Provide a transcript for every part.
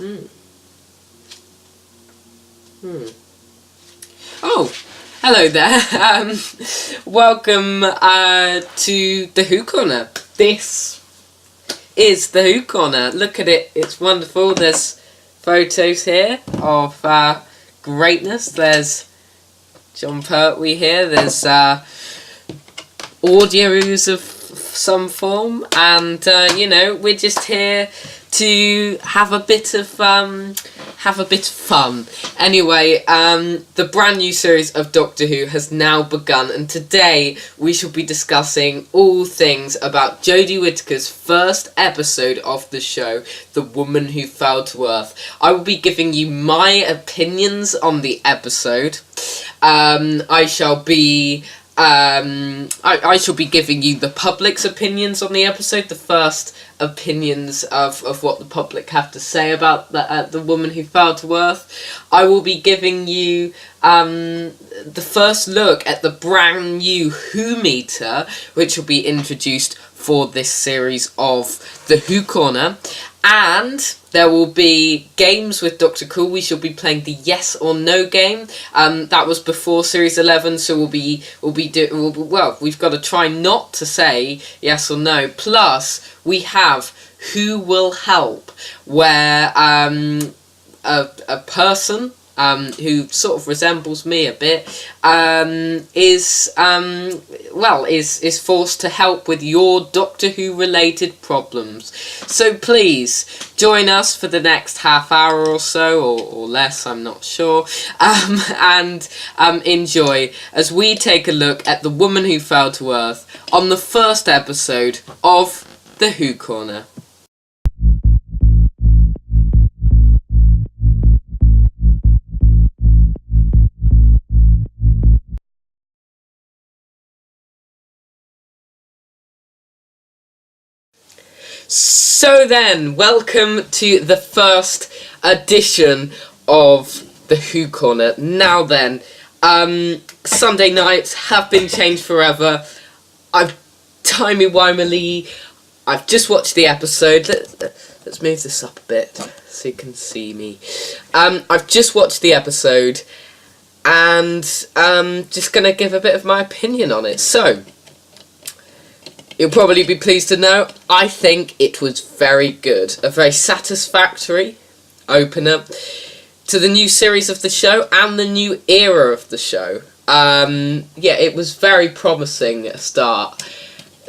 Mm. Oh, hello there. Welcome to the Who Corner. This is the Who Corner. Look at it. It's wonderful. There's photos here of greatness. There's Jon Pertwee here. There's audios of some form. And, we're just here to have a bit of fun. Anyway, the brand new series of Doctor Who has now begun, and today we shall be discussing all things about Jodie Whittaker's first episode of the show, The Woman Who Fell to Earth. I will be giving you my opinions on the episode. I shall be giving you the public's opinions on the episode, the first opinions of what the public have to say about the Woman Who Fell to Earth. I will be giving you the first look at the brand new Who meter, which will be introduced for this series of the Who Corner. And there will be games with Dr. Cool. We shall be playing the yes or no game. That was before Series 11, so we've got to try not to say yes or no. Plus, we have Who Will Help, where a person who sort of resembles me a bit, is forced to help with your Doctor Who related problems. So please join us for the next half hour or so, or less, I'm not sure, and enjoy as we take a look at The Woman Who Fell to Earth on the first episode of The Who Corner. So then, welcome to the first edition of the Who Corner. Now then, Sunday nights have been changed forever. Timey-wimey, I've just watched the episode. Let's move this up a bit so you can see me. I've just watched the episode and just going to give a bit of my opinion on it. So, you'll probably be pleased to know, I think it was very good. A very satisfactory opener to the new series of the show and the new era of the show. It was very promising at start.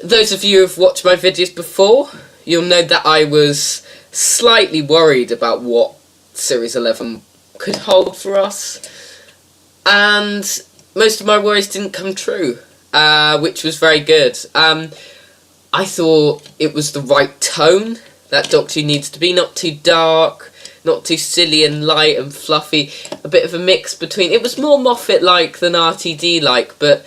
Those of you who have watched my videos before, you'll know that I was slightly worried about what Series 11 could hold for us. And most of my worries didn't come true, which was very good. I thought it was the right tone that Doctor Who needs to be. Not too dark, not too silly and light and fluffy. A bit of a mix between... It was more Moffat-like than RTD-like, but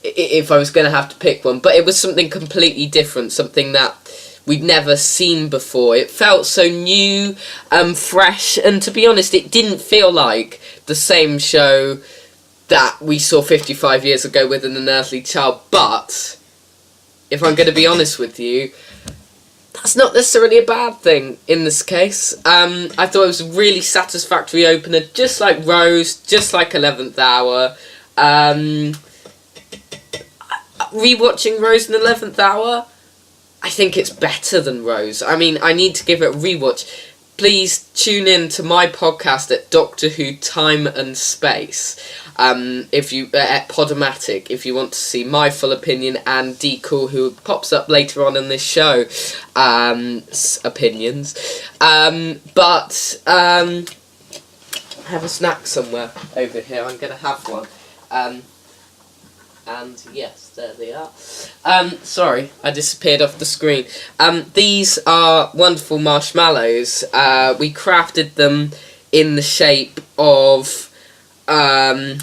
if I was going to have to pick one. But it was something completely different, something that we'd never seen before. It felt so new and fresh, and to be honest, it didn't feel like the same show that we saw 55 years ago with An Unearthly Child, but if I'm going to be honest with you, that's not necessarily a bad thing in this case. I thought it was a really satisfactory opener, just like Rose, just like 11th Hour. Rewatching Rose and 11th Hour, I think it's better than Rose. I mean, I need to give it a rewatch. Please tune in to my podcast at Doctor Who Time and Space. If you at Podomatic, if you want to see my full opinion and D Cool, who pops up later on in this show, opinions. I have a snack somewhere over here. I'm gonna have one. And yes, there they are. Sorry, I disappeared off the screen. These are wonderful marshmallows. We crafted them in the shape of a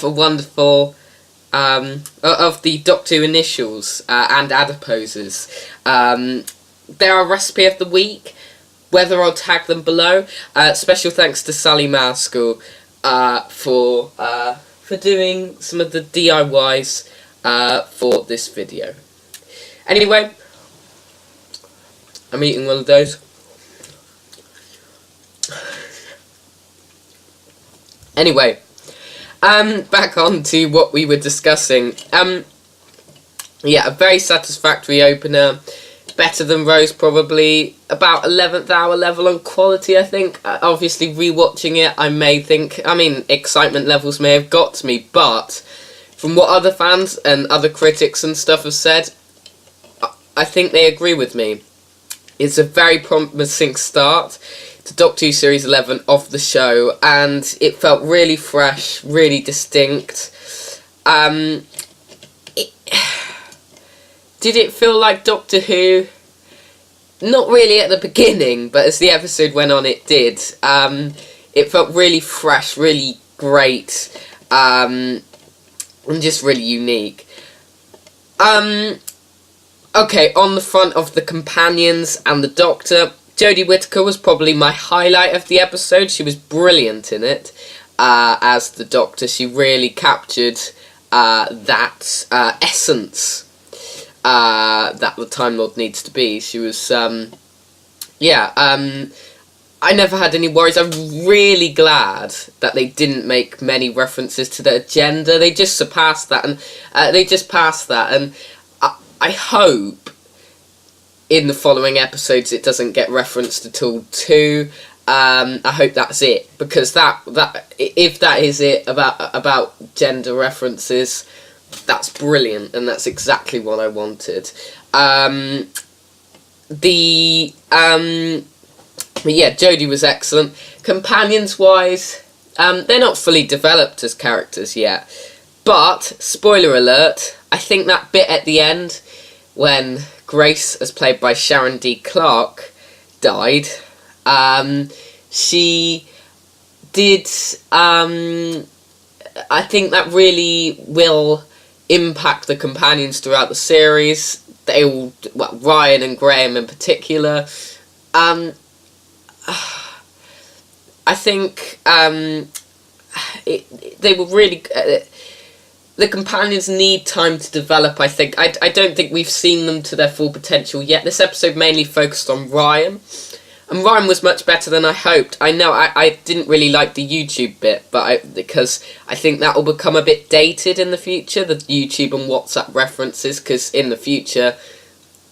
wonderful of the Doctor Who initials and adiposes. They're our recipe of the week. Whether I'll tag them below. Special thanks to Sally Maskell for doing some of the DIYs for this video. Anyway, I'm eating one of those. Anyway, back on to what we were discussing. Yeah, a very satisfactory opener. Better than Rose, probably. About 11th hour level on quality, I think. Obviously, rewatching it, I may think... I mean, excitement levels may have got to me, but from what other fans and other critics and stuff have said, I think they agree with me. It's a very promising start to Doctor Who Series 11 of the show, and it felt really fresh, really distinct. Did it feel like Doctor Who? Not really at the beginning, but as the episode went on, it did. It felt really fresh, really great, and just really unique. Okay, on the front of the companions and the Doctor, Jodie Whittaker was probably my highlight of the episode. She was brilliant in it as the Doctor. She really captured that essence that the Time Lord needs to be. She was, I never had any worries. I'm really glad that they didn't make many references to the agenda. They just surpassed that, and and I hope in the following episodes it doesn't get referenced at all too. I hope that's it, because that if that is it about gender references, that's brilliant, and that's exactly what I wanted. But yeah, Jodie was excellent. Companions wise, they're not fully developed as characters yet, but spoiler alert, I think that bit at the end when Grace, as played by Sharon D. Clarke, died, she did, I think that really will impact the companions throughout the series. They all, well, Ryan and Graham in particular. I think they were really... the companions need time to develop, I think. I don't think we've seen them to their full potential yet. This episode mainly focused on Ryan. And Ryan was much better than I hoped. I know I didn't really like the YouTube bit, because I think that will become a bit dated in the future, the YouTube and WhatsApp references, because in the future,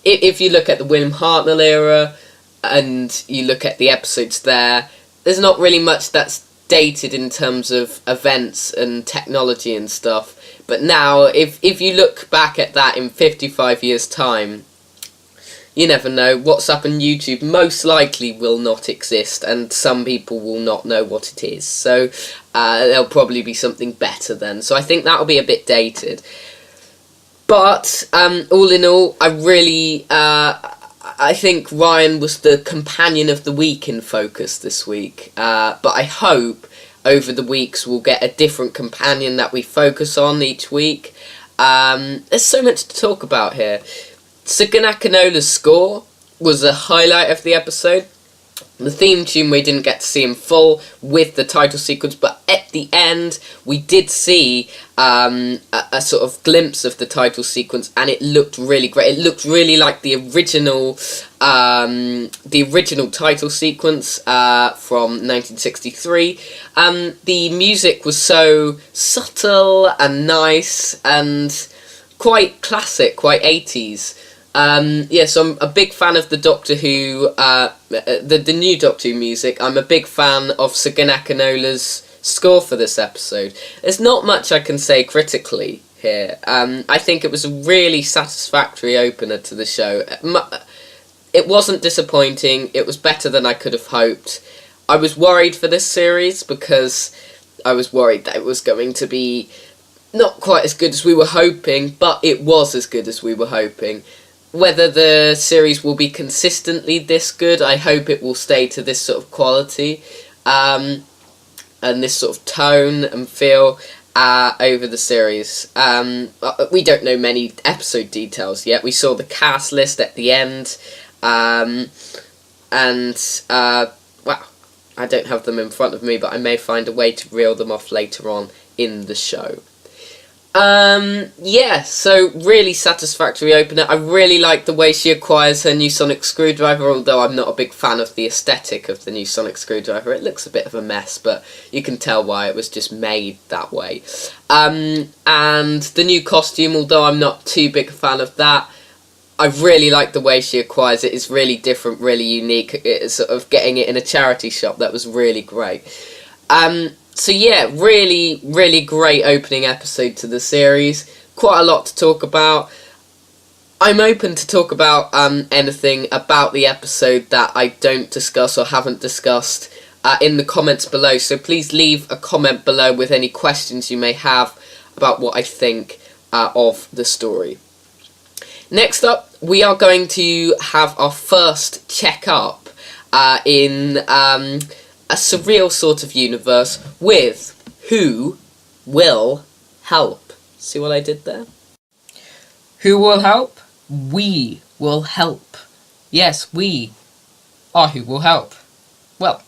if you look at the William Hartnell era, and you look at the episodes there's not really much that's dated in terms of events and technology and stuff. But now, if you look back at that in 55 years' time, you never know. WhatsApp and YouTube most likely will not exist, and some people will not know what it is. So there'll probably be something better then. So I think that'll be a bit dated. But all in all, I really... I think Ryan was the companion of the week in Focus this week. But I hope over the weeks we'll get a different companion that we focus on each week. There's so much to talk about here. Sugun Akinola's score was a highlight of the episode. The theme tune we didn't get to see in full with the title sequence, but at the end we did see a sort of glimpse of the title sequence, and it looked really great. It looked really like the original title sequence from 1963. The music was so subtle and nice and quite classic, quite 80s. So I'm a big fan of the Doctor Who, the new Doctor Who music. I'm a big fan of Sugun Akinola's score for this episode. There's not much I can say critically here. I think it was a really satisfactory opener to the show. It wasn't disappointing. It was better than I could have hoped. I was worried for this series because I was worried that it was going to be not quite as good as we were hoping, but it was as good as we were hoping. Whether the series will be consistently this good, I hope it will stay to this sort of quality and this sort of tone and feel over the series. We don't know many episode details yet. We saw the cast list at the end, well, I don't have them in front of me, but I may find a way to reel them off later on in the show. Yeah, so really satisfactory opener. I really like the way she acquires her new sonic screwdriver, although I'm not a big fan of the aesthetic of the new sonic screwdriver. It looks a bit of a mess, but you can tell why it was just made that way. And the new costume, although I'm not too big a fan of that, I really like the way she acquires it. It's really different, really unique. It's sort of getting it in a charity shop. That was really great. So yeah, really, really great opening episode to the series. Quite a lot to talk about. I'm open to talk about anything about the episode that I don't discuss or haven't discussed in the comments below. So please leave a comment below with any questions you may have about what I think of the story. Next up, we are going to have our first check-up in a surreal sort of universe with Who Will Help. See what I did there? Who will help? We will help. Yes, we are Who Will Help. Well,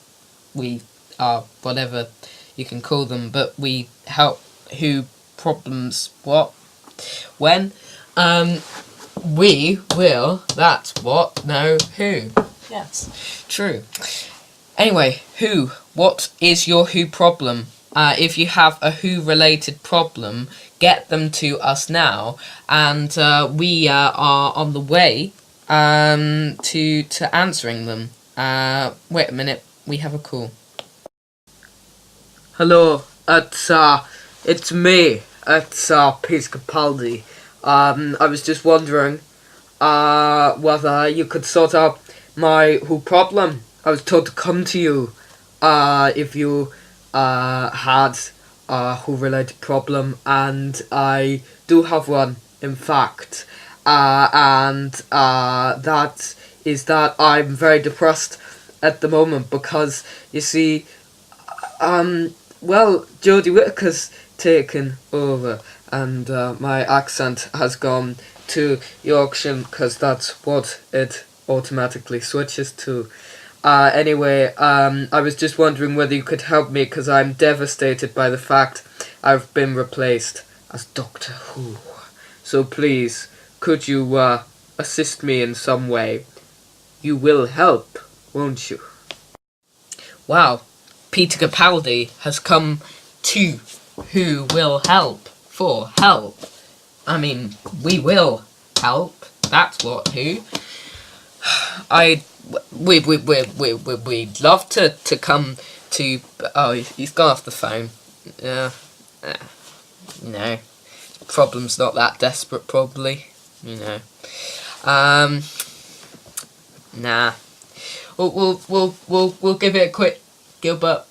we are whatever you can call them, but we help who problems what? When? We will, that's what, no, who. Yes, true. Anyway, Who, what is your Who problem? If you have a Who related problem, get them to us now, and we are on the way to answering them. Wait a minute, we have a call. Hello, it's me, it's Peter Capaldi. I was just wondering whether you could sort out my Who problem. I was told to come to you if you had a Who related problem, and I do have one, in fact. And that is that I'm very depressed at the moment because, you see, well, Jodie Whittaker's taken over, and my accent has gone to Yorkshire because that's what it automatically switches to. Anyway, I was just wondering whether you could help me because I'm devastated by the fact I've been replaced as Doctor Who. So please, could you assist me in some way? You will help, won't you? Wow, Peter Capaldi has come to Who Will Help for help. I mean, we will help. That's what Who. We'd love to come to. Oh, he's gone off the phone. No, problem's not that desperate, probably. You know. Nah. We'll give it a quick. Gilbert.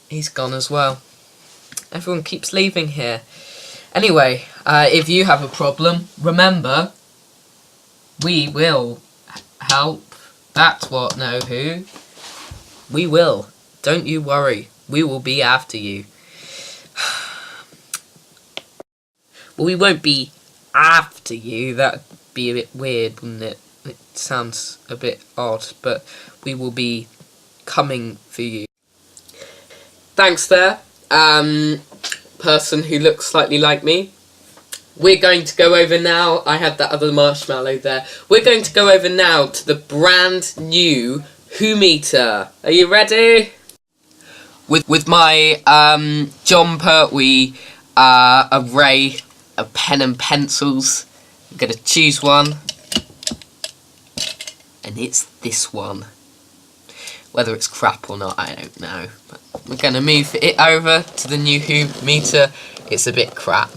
He's gone as well. Everyone keeps leaving here. Anyway, if you have a problem, remember, we will help. That's what, no, Who. We will. Don't you worry. We will be after you. Well, we won't be after you. That'd be a bit weird, wouldn't it? It sounds a bit odd, but we will be coming for you. Thanks there, person who looks slightly like me. We're going to go over now. I had that other marshmallow there. We're going to go over now to the brand new Who Meter. Are you ready? With my John Pertwee array of pen and pencils, I'm going to choose one. And it's this one. Whether it's crap or not, I don't know. But we're going to move it over to the new Who Meter. It's a bit crap.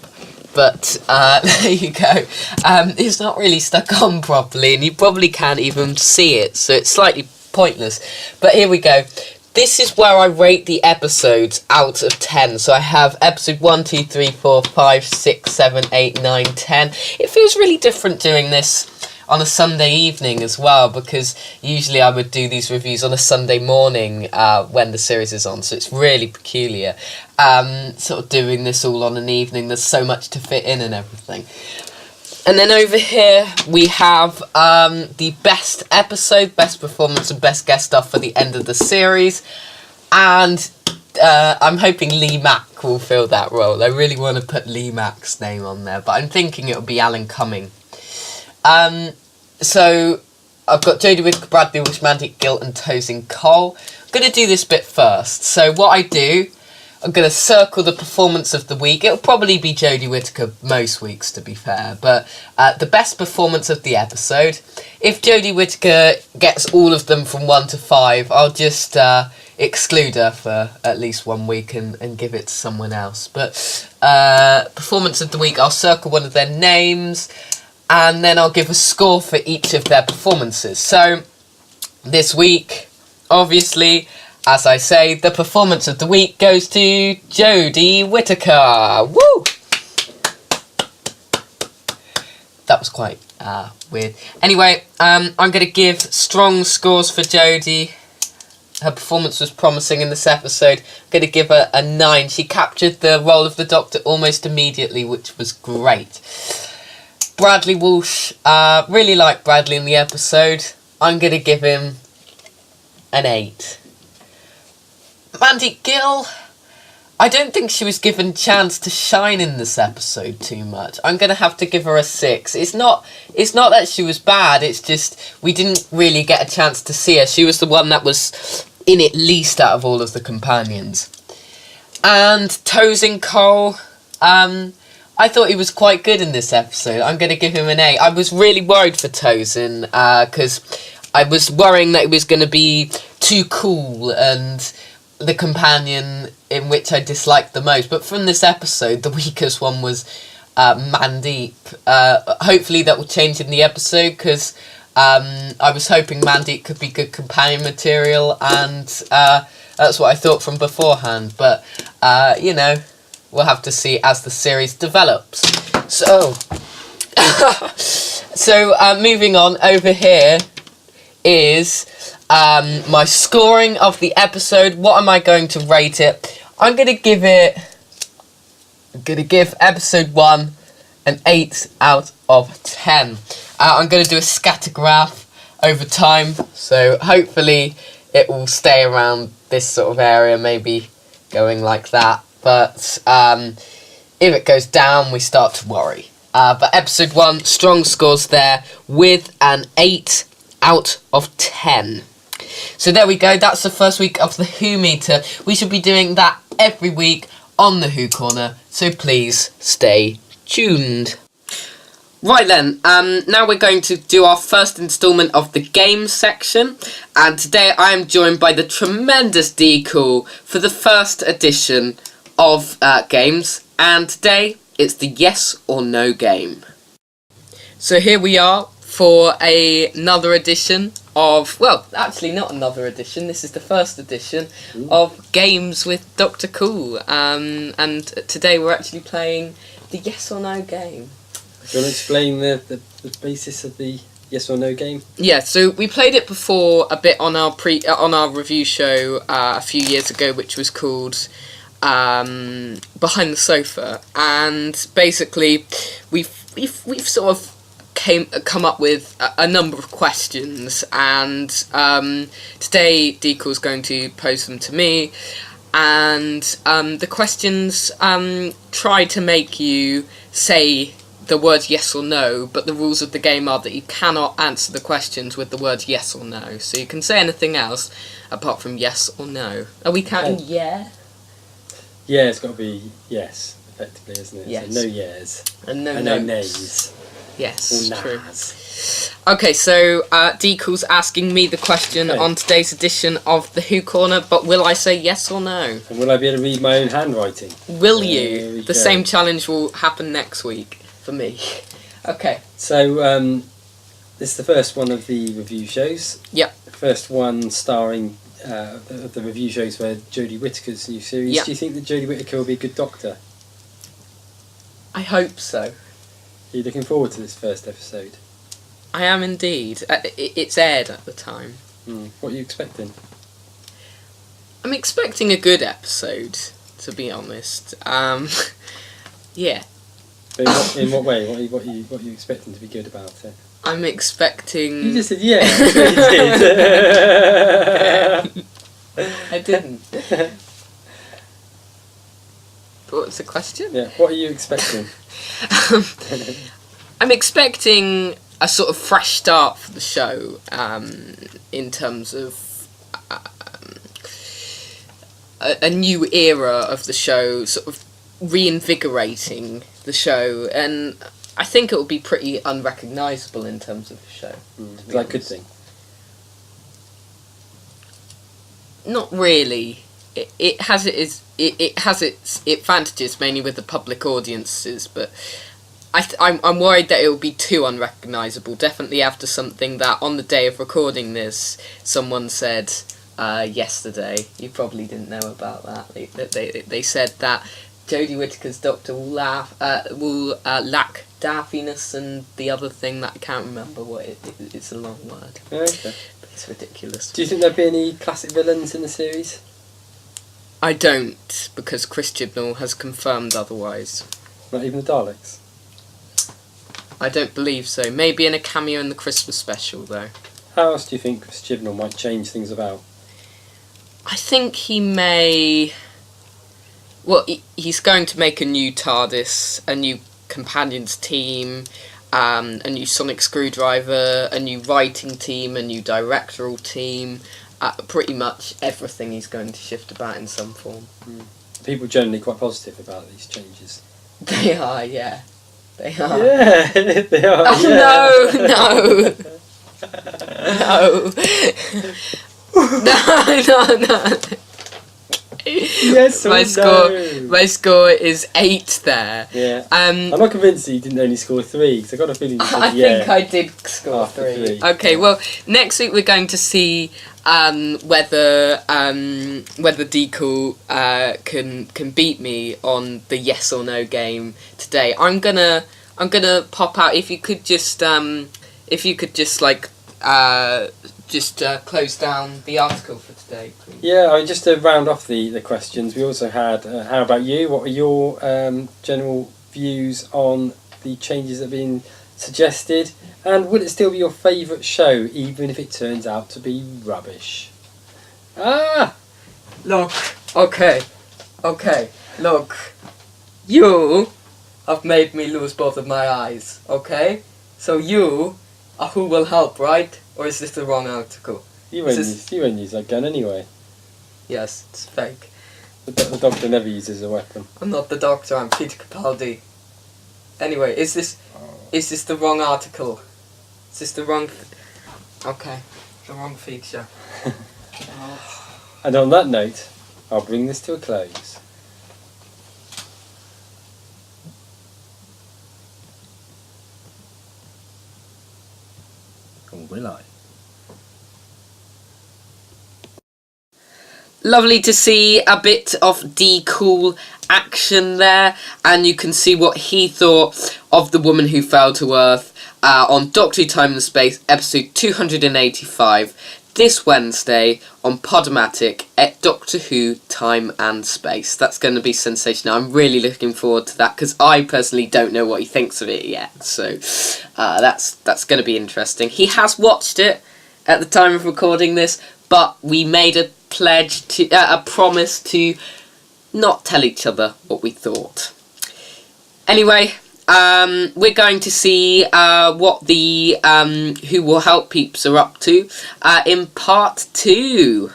But there you go. It's not really stuck on properly, and you probably can't even see it, so it's slightly pointless. But here we go. This is where I rate the episodes out of 10. So I have episode 1, 2, 3, 4, 5, 6, 7, 8, 9, 10. It feels really different doing this on a Sunday evening as well, because usually I would do these reviews on a Sunday morning when the series is on, so it's really peculiar sort of doing this all on an evening. There's so much to fit in and everything. And then over here we have the best episode, best performance and best guest star for the end of the series, and I'm hoping Lee Mack will fill that role. I really want to put Lee Mack's name on there, but I'm thinking it'll be Alan Cumming. So I've got Jodie Whittaker, Bradley Walsh, Mandy Gill and Tosin Cole. I'm going to do this bit first. So what I do, I'm going to circle the performance of the week. It'll probably be Jodie Whittaker most weeks, to be fair, but the best performance of the episode. If Jodie Whittaker gets all of them from 1 to 5, I'll just exclude her for at least 1 week and give it to someone else. But performance of the week, I'll circle one of their names, and then I'll give a score for each of their performances. So this week, obviously, as I say, the performance of the week goes to Jodie Whittaker. Woo! That was quite weird. Anyway, I'm going to give strong scores for Jodie. Her performance was promising in this episode. I'm going to give her a 9. She captured the role of the Doctor almost immediately, which was great. Bradley Walsh, really liked Bradley in the episode. I'm going to give him an 8. Mandy Gill, I don't think she was given chance to shine in this episode too much. I'm going to have to give her a 6. It's not that she was bad, it's just we didn't really get a chance to see her. She was the one that was in it least out of all of the companions. And Tosin Cole, I thought he was quite good in this episode. I'm going to give him an 8. I was really worried for Tosin, because I was worrying that he was going to be too cool and the companion in which I disliked the most. But from this episode, the weakest one was Mandeep. Hopefully that will change in the episode, because I was hoping Mandeep could be good companion material, and that's what I thought from beforehand. But, we'll have to see as the series develops. So, moving on, over here is my scoring of the episode. What am I going to rate it? I'm going to give episode 1 an 8 out of 10. I'm going to do a scatter graph over time, so hopefully it will stay around this sort of area, maybe going like that. But if it goes down, we start to worry. But episode 1, strong scores there with an 8 out of 10. So there we go, that's the first week of the Who Meter. We should be doing that every week on the Who Corner, so please stay tuned. Right then, now we're going to do our first instalment of the game section, and today I am joined by the tremendous D-Cool for the first edition of games, and today it's the yes or no game. So here we are for another edition of, well, actually not another edition, this is the first edition of Games with Dr. Cool, and today we're actually playing the yes or no game. Do you want to explain the basis of the yes or no game? Yeah, so we played it before a bit on our review show a few years ago, which was called Behind the Sofa, and basically we've sort of come up with a number of questions, and today Decool's going to pose them to me, and the questions try to make you say the words yes or no, but the rules of the game are that you cannot answer the questions with the words yes or no, so you can say anything else apart from yes or no. Are we counting yeah? Yeah, it's got to be yes, effectively, isn't it? Yes. So no yes. And no and no no's. nays. Yes, Or true. nas. Okay, so Decool's asking me the question on today's edition of the Who Corner, but will I say yes or no? And will I be able to read my own handwriting? Will There you? we The go. same challenge will happen next week for me. Okay. So, this is the first one of the review shows. Yep. The first one starring of the review shows for Jodie Whittaker's new series. Yep. Do you think that Jodie Whittaker will be a good doctor? I hope so. Are you looking forward to this first episode? I am indeed. It's aired at the time. What are you expecting? I'm expecting a good episode, to be honest. Yeah. But in what way? What are you expecting to be good about it? I'm expecting... You just said yeah. I didn't. What was the question? Yeah, what are you expecting? I'm expecting a sort of fresh start for the show, in terms of a new era of the show, sort of reinvigorating the show, and I think it will be pretty unrecognisable in terms of the show. Is that a good thing? Not really. It has its advantages, mainly with the public audiences, but I'm worried that it will be too unrecognisable. Definitely after something that on the day of recording this, someone said yesterday. You probably didn't know about that. They said that Jodie Whittaker's Doctor will lack daffiness and the other thing that I can't remember what it's a long word. Okay. But it's ridiculous. Do you think there'll be any classic villains in the series? I don't, because Chris Chibnall has confirmed otherwise. Not even the Daleks? I don't believe so. Maybe in a cameo in the Christmas special, though. How else do you think Chris Chibnall might change things about? I think he may... Well, he's going to make a new TARDIS, a new Companions team, a new Sonic Screwdriver, a new writing team, a new directorial team. Pretty much everything he's going to shift about in some form. People generally quite positive about these changes. They are, yeah. They are. Yeah, they are. Oh, yeah. no! No! Yes or My score is 8 there. Yeah. I'm not convinced that you didn't only score 3, because I got a feeling you said I think I did score After 3. 3. Okay, well, next week we're going to see whether Deacle can beat me on the yes or no game today. I'm gonna pop out. If you could just close down the article for today, please. Yeah, I mean, just to round off the questions, we also had, how about you? What are your general views on the changes that have been suggested? And will it still be your favourite show, even if it turns out to be rubbish? Look, okay, look. You have made me lose both of my eyes, okay? So you are who will help, right? Or is this the wrong article? You won't use that gun anyway. Yes, it's fake. The Doctor never uses a weapon. I'm not the Doctor, I'm Peter Capaldi. Anyway, is this the wrong article? Is this the wrong... Okay, the wrong feature. And on that note, I'll bring this to a close. Or will I? Lovely to see a bit of Deacle action there, and you can see what he thought of The Woman Who Fell to Earth on Doctor Who Time and Space, episode 285, this Wednesday on Podomatic at Doctor Who Time and Space. That's going to be sensational. I'm really looking forward to that, because I personally don't know what he thinks of it yet, so that's going to be interesting. He has watched it at the time of recording this, but we made a promise to not tell each other what we thought. Anyway, we're going to see what the Who Will Help peeps are up to in part 2.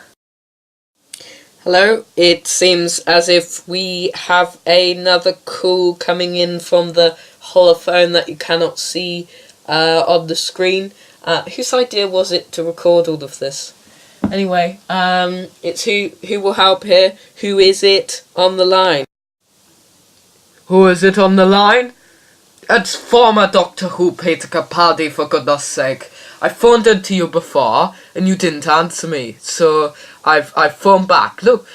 Hello, it seems as if we have another call coming in from the holophone that you cannot see on the screen. Whose idea was it to record all of this? Anyway, it's Who Will Help here. Who is it on the line? Who is it on the line? It's former Doctor Who Peter Capaldi, for goodness sake. I phoned into you before, and you didn't answer me, so I've phoned back. Look,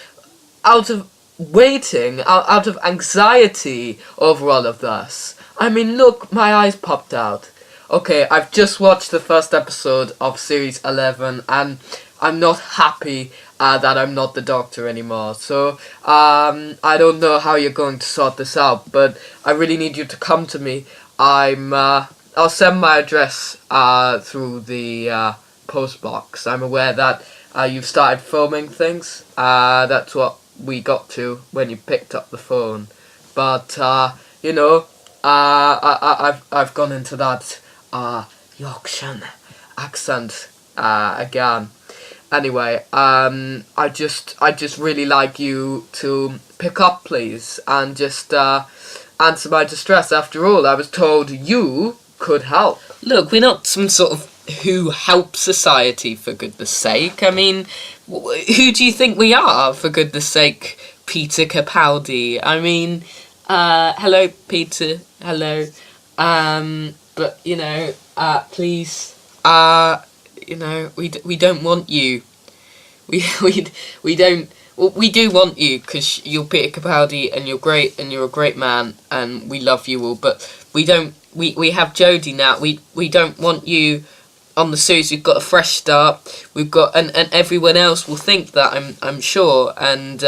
out of waiting, out of anxiety over all of this. I mean, look, my eyes popped out. Okay, I've just watched the first episode of Series 11, and I'm not happy that I'm not the Doctor anymore. So, I don't know how you're going to sort this out, but I really need you to come to me. I'll send my address through the post box. I'm aware that you've started filming things. That's what we got to when you picked up the phone. but I've gone into that Yorkshire accent again. Anyway, I just really like you to pick up, please, and just answer my distress. After all, I was told you could help. Look, we're not some sort of who helps society, for goodness sake. I mean, who do you think we are, for goodness sake, Peter Capaldi? I mean, hello, Peter, hello. But, please, we don't want you. We don't... Well, we do want you, because you're Peter Capaldi, and you're great, and you're a great man, and we love you all, but we don't... We have Jodie now. We don't want you on the series. We've got a fresh start. We've got... And everyone else will think that, I'm sure, and,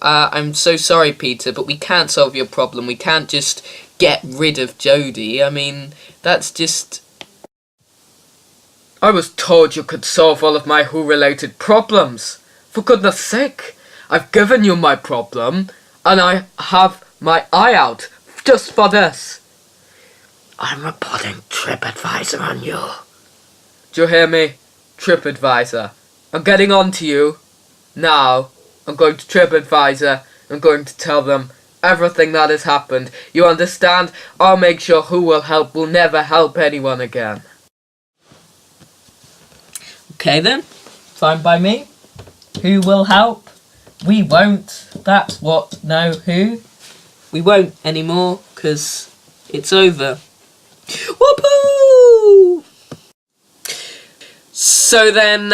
I'm so sorry, Peter, but we can't solve your problem. We can't just get rid of Jodie. I mean, that's just... I was told you could solve all of my Who-related problems. For goodness sake, I've given you my problem, and I have my eye out just for this. I'm reporting TripAdvisor on you. Do you hear me? TripAdvisor. I'm getting on to you. Now, I'm going to TripAdvisor. I'm going to tell them everything that has happened. You understand? I'll make sure Who Will Help will never help anyone again. Okay then, fine by me. Who will help? We won't. That's what. No, who? We won't anymore, because it's over. Whoopoo! So then,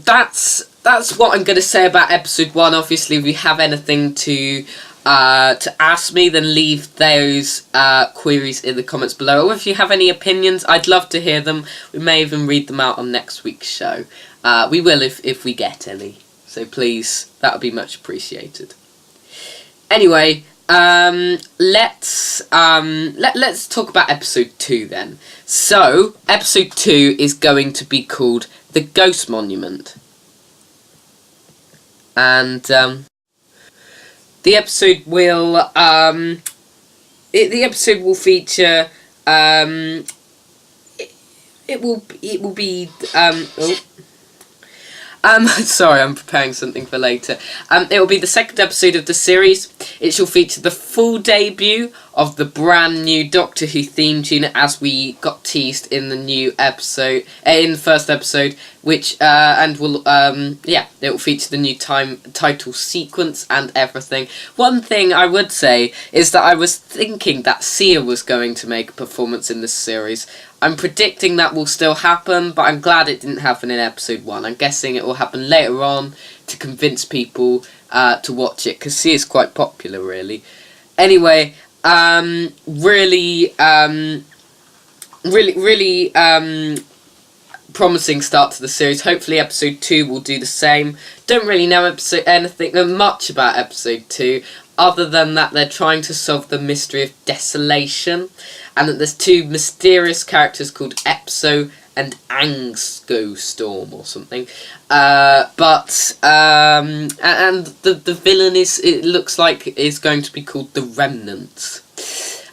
that's what I'm going to say about episode 1. Obviously, if you have anything to ask me, then leave those queries in the comments below. Or if you have any opinions, I'd love to hear them. We may even read them out on next week's show. We will if we get any. So please, that would be much appreciated. Anyway, let's talk about episode 2 then. So, episode 2 is going to be called The Ghost Monument. And the episode will feature it will be sorry, I'm preparing something for later. It will be the second episode of the series. It shall feature the full debut of the brand new Doctor Who theme tune, as we got teased in the new episode, in the first episode, which and will it will feature the new title sequence and everything. One thing I would say is that I was thinking that Sia was going to make a performance in this series. I'm predicting that will still happen, but I'm glad it didn't happen in episode 1. I'm guessing it will happen later on to convince people to watch it, because Sia's quite popular, really. Anyway, really promising start to the series. Hopefully episode 2 will do the same. Don't really know anything much about episode 2, other than that they're trying to solve the mystery of desolation, and that there's 2 mysterious characters called Epso and Angsko Storm or something. And the villain it looks like is going to be called the Remnants.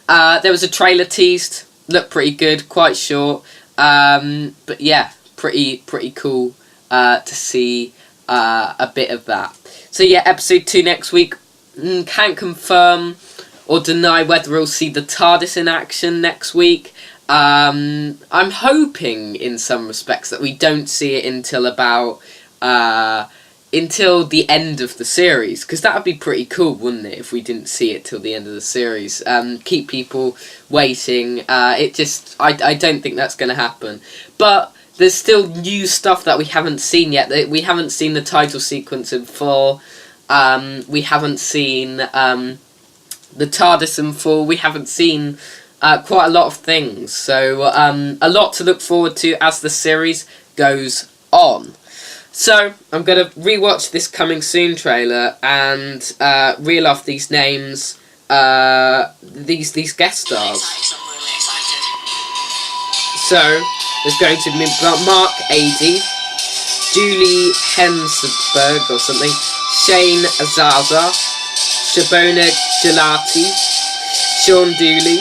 There was a trailer teased, looked pretty good, quite short. But yeah, pretty cool to see a bit of that. So yeah, episode 2 next week. Can't confirm or deny whether we'll see the TARDIS in action next week. I'm hoping in some respects that we don't see it until about until the end of the series, because that would be pretty cool, wouldn't it, if we didn't see it till the end of the series. Keep people waiting. I don't think that's going to happen. But there's still new stuff that we haven't seen yet. We haven't seen the title sequence in full. We haven't seen the TARDIS in full. We haven't seen quite a lot of things. So a lot to look forward to as the series goes on. So I'm going to rewatch this Coming Soon trailer and reel off these names, these guest stars. So there's going to be Mark Adey, Julie Hensberg or something, Shane Azaza, Shabona Gelati, Sean Dooley,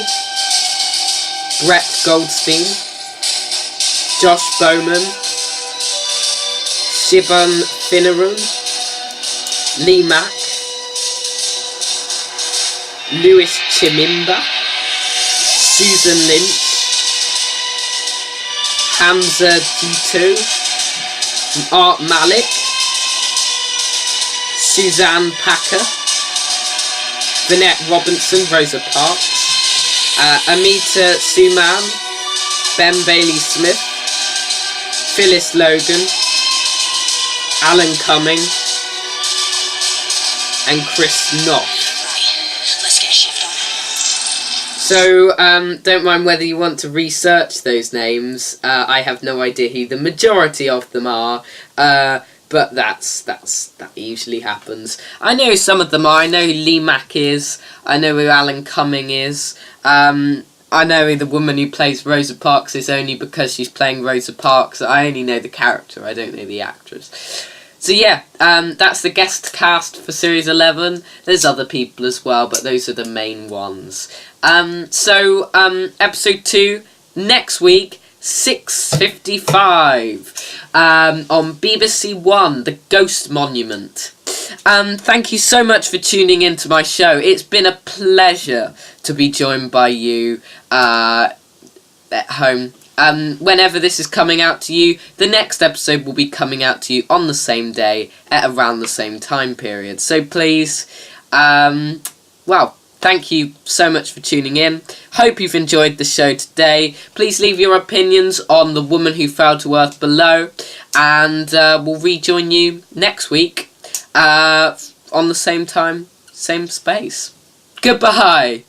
Brett Goldstein, Josh Bowman, Shivan Finneran, Lee Mack, Lewis Chimimba, Susan Lynch, Hamza Jitu, Art Malik, Suzanne Packer, Vinette Robinson, Rosa Parks, Amita Suman, Ben Bailey Smith, Phyllis Logan, Alan Cumming, and Chris Knopf. Let's get a shift on. So, don't mind whether you want to research those names. I have no idea who the majority of them are, but that usually happens. I know some of them are. I know who Lee Mack is. I know who Alan Cumming is. I know who the woman who plays Rosa Parks is only because she's playing Rosa Parks. I only know the character. I don't know the actress. So yeah, that's the guest cast for Series 11. There's other people as well, but those are the main ones. Episode 2, next week, 6:55, on BBC One, The Ghost Monument. Thank you so much for tuning into my show. It's been a pleasure to be joined by you at home. Whenever this is coming out to you, the next episode will be coming out to you on the same day at around the same time period. So please, thank you so much for tuning in. Hope you've enjoyed the show today. Please leave your opinions on The Woman Who Fell to Earth below, and we'll rejoin you next week on the same time, same space. Goodbye!